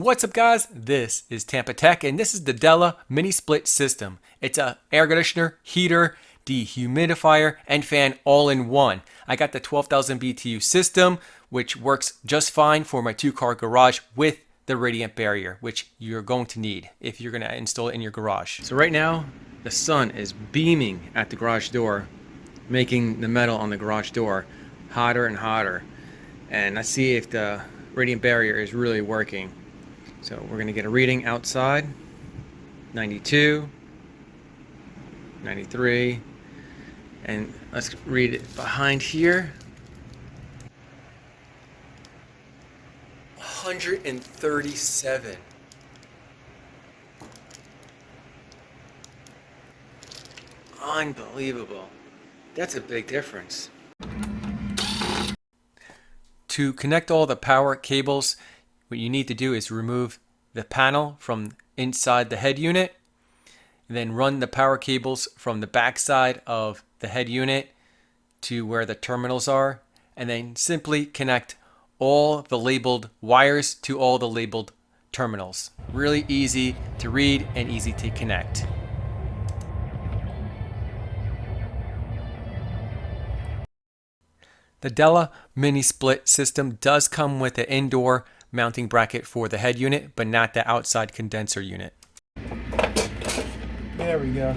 What's up, guys? This is TampaTec, and this is the Della Mini-split system. It's a air conditioner, heater, dehumidifier, and fan all in one. I got the 12,000 BTU system, which works just fine for my two-car garage with the radiant barrier, which you're going to need if you're going to install it in your garage. So right now, the sun is beaming at the garage door, making the metal on the garage door hotter and hotter. And let's see if the radiant barrier is really working. So we're going to get a reading outside, 92, 93, and let's read it behind here, 137. Unbelievable. That's a big difference. To connect all the power cables, what you need to do is remove the panel from inside the head unit, and then run the power cables from the back side of the head unit to where the terminals are, and then simply connect all the labeled wires to all the labeled terminals. Really easy to read and easy to connect. The Della Mini-split system does come with an indoor mounting bracket for the head unit, but not the outside condenser unit. There we go.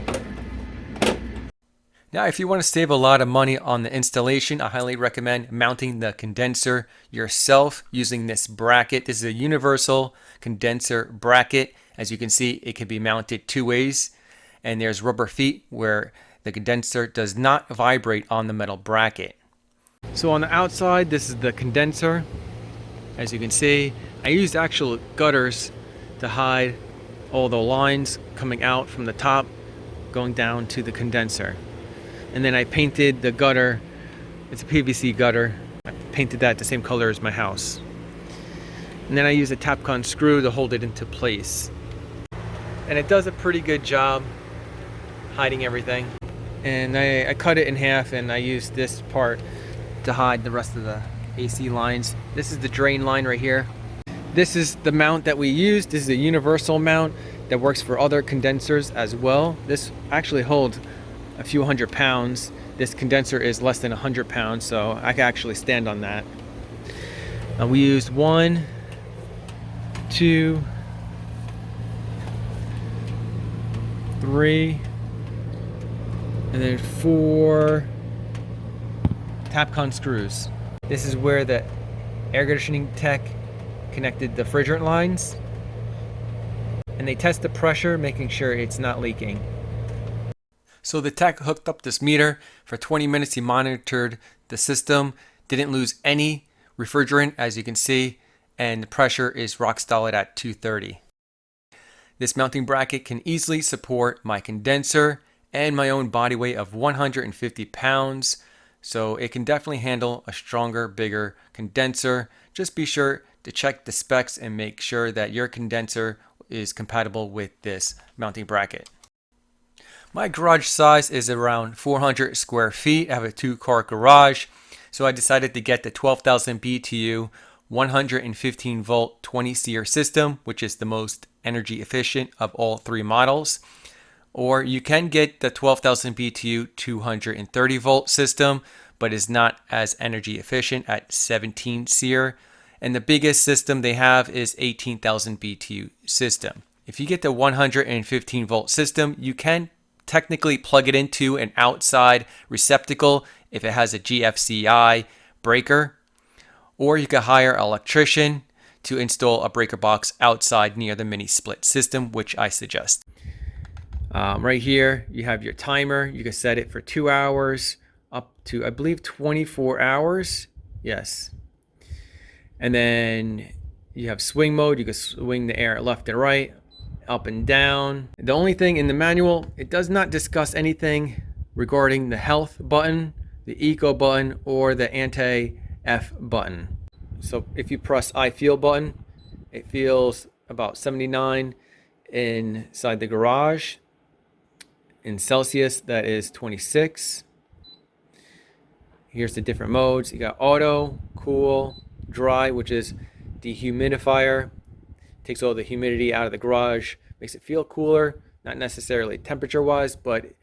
Now, if you want to save a lot of money on the installation, I highly recommend mounting the condenser yourself using this bracket. This is a universal condenser bracket. As you can see, it can be mounted two ways, and there's rubber feet where the condenser does not vibrate on the metal bracket. So on the outside, this is the condenser. As you can see, I used actual gutters to hide all the lines coming out from the top going down to the condenser. And then I painted the gutter. It's a PVC gutter. I painted that the same color as my house. And then I used a Tapcon screw to hold it into place. And it does a pretty good job hiding everything. And I cut it in half, and I used this part to hide the rest of the AC lines. This is the drain line right here. This is the mount that we use. This is a universal mount that works for other condensers as well. This actually holds a few hundred pounds. This condenser is less than 100 pounds, so I can actually stand on that. We used 1, 2, 3, and then 4 Tapcon screws. This is where the air conditioning tech connected the refrigerant lines, and they test the pressure, making sure it's not leaking. So the tech hooked up this meter. For 20 minutes he monitored the system, didn't lose any refrigerant, as you can see, and the pressure is rock solid at 230. This mounting bracket can easily support my condenser and my own body weight of 150 pounds. So it can definitely handle a stronger, bigger condenser. Just be sure to check the specs and make sure that your condenser is compatible with this mounting bracket. My garage size is around 400 square feet. I have a two-car garage, so I decided to get the 12,000 BTU 115 volt 20 SEER system, which is the most energy efficient of all three models. Or you can get the 12,000 BTU 230 volt system, but is not as energy efficient at 17 SEER. And the biggest system they have is 18,000 BTU system. If you get the 115 volt system, you can technically plug it into an outside receptacle if it has a GFCI breaker, or you could hire an electrician to install a breaker box outside near the mini split system, which I suggest. Right here you have your timer. You can set it for 2 hours up to, I believe, 24 hours. Yes. And then you have swing mode. You can swing the air left and right, up and down. The only thing in the manual, it does not discuss anything regarding the health button, the eco button, or the anti-F button. So if you press I feel button, it feels about 79 inside the garage. In Celsius, that is 26. Here's the different modes. You got auto, cool, dry, which is dehumidifier, takes all the humidity out of the garage, makes it feel cooler, not necessarily temperature-wise, but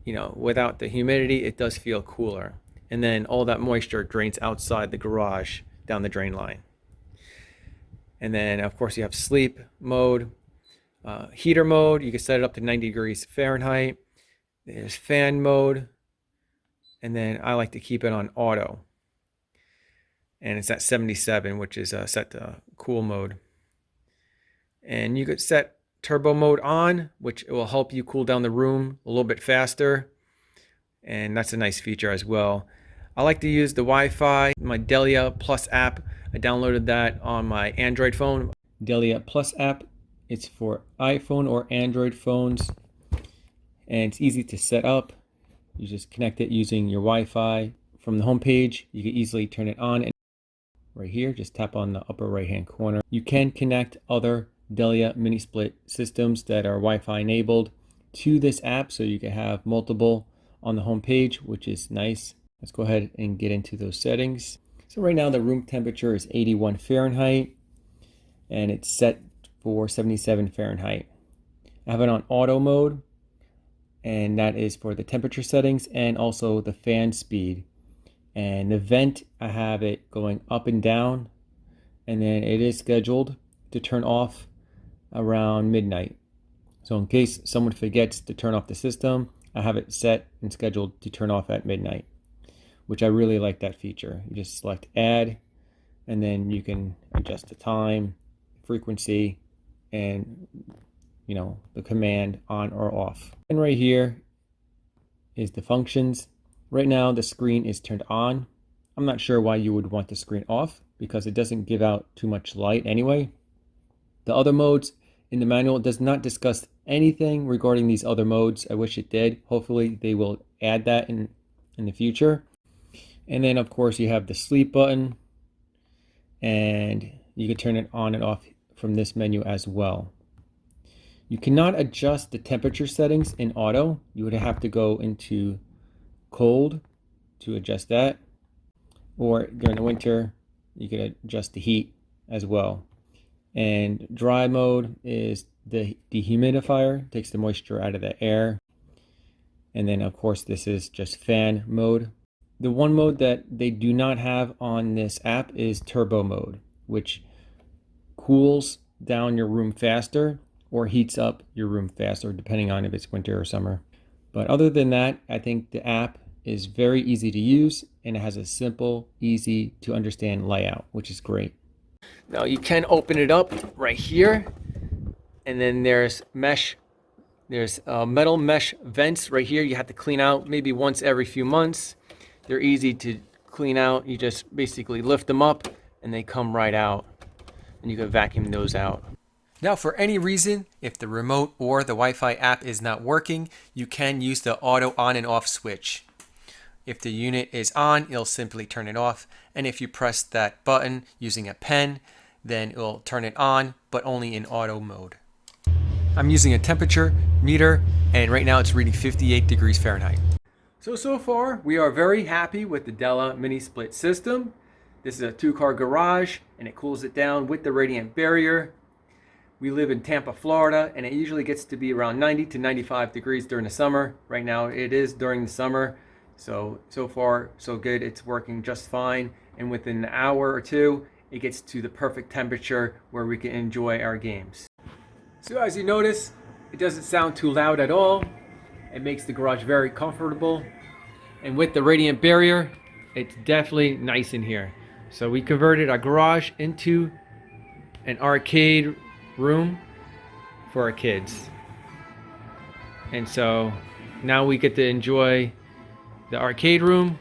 you know, without the humidity, it does feel cooler. And then all that moisture drains outside the garage down the drain line. And then, of course, you have sleep mode, heater mode. You can set it up to 90 degrees Fahrenheit. There's fan mode. And then I like to keep it on auto. And it's at 77, which is set to cool mode. And you could set turbo mode on, which will help you cool down the room a little bit faster. And that's a nice feature as well. I like to use the Wi-Fi, my Della Plus app. I downloaded that on my Android phone. Della Plus app, it's for iPhone or Android phones. And it's easy to set up. You just connect it using your Wi-Fi. From the home page, you can easily turn it on. And right here, just tap on the upper right-hand corner. You can connect other Della Mini-split systems that are Wi-Fi enabled to this app, so you can have multiple on the home page, which is nice. Let's go ahead and get into those settings. So right now the room temperature is 81 Fahrenheit and it's set for 77 Fahrenheit. I have it on auto mode, and that is for the temperature settings and also the fan speed. And the vent, I have it going up and down, and then it is scheduled to turn off around midnight. So in case someone forgets to turn off the system, I have it set and scheduled to turn off at midnight, which I really like that feature. You just select add, and then you can adjust the time, frequency, and you know, the command on or off. And right here is the functions. Right now the screen is turned on. I'm not sure why you would want the screen off, because it doesn't give out too much light anyway. The other modes in the manual does not discuss anything regarding these other modes. I wish it did. Hopefully they will add that in the future. And then of course you have the sleep button, and you can turn it on and off from this menu as well. You cannot adjust the temperature settings in auto. You would have to go into cold to adjust that, or during the winter you can adjust the heat as well. And dry mode is the dehumidifier, takes the moisture out of the air. And then of course this is just fan mode. The one mode that they do not have on this app is turbo mode, which cools down your room faster or heats up your room faster, depending on if it's winter or summer. But other than that, I think the app is very easy to use, and it has a simple, easy to understand layout, which is great. Now you can open it up right here, and then there's metal mesh vents right here. You have to clean out maybe once every few months. They're easy to clean out. You just basically lift them up and they come right out, and you can vacuum those out. Now, for any reason, if the remote or the Wi-Fi app is not working, you can use the auto on and off switch. If the unit is on, it'll simply turn it off. And if you press that button using a pen, then it'll turn it on, but only in auto mode. I'm using a temperature meter, and right now it's reading 58 degrees Fahrenheit. So far, we are very happy with the Della Mini-split system. This is a 2-car garage, and it cools it down with the radiant barrier. We live in Tampa, Florida, and it usually gets to be around 90 to 95 degrees during the summer. Right now it is during the summer. So far, so good. It's working just fine. And within an hour or two, it gets to the perfect temperature where we can enjoy our games. So as you notice, it doesn't sound too loud at all. It makes the garage very comfortable. And with the radiant barrier, it's definitely nice in here. So we converted our garage into an arcade room for our kids. And so now we get to enjoy the arcade room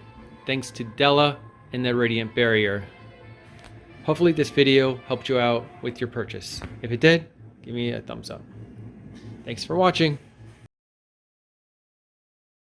thanks to Della and the radiant barrier. Hopefully this video helped you out with your purchase. If it did, give me a thumbs up. Thanks for watching.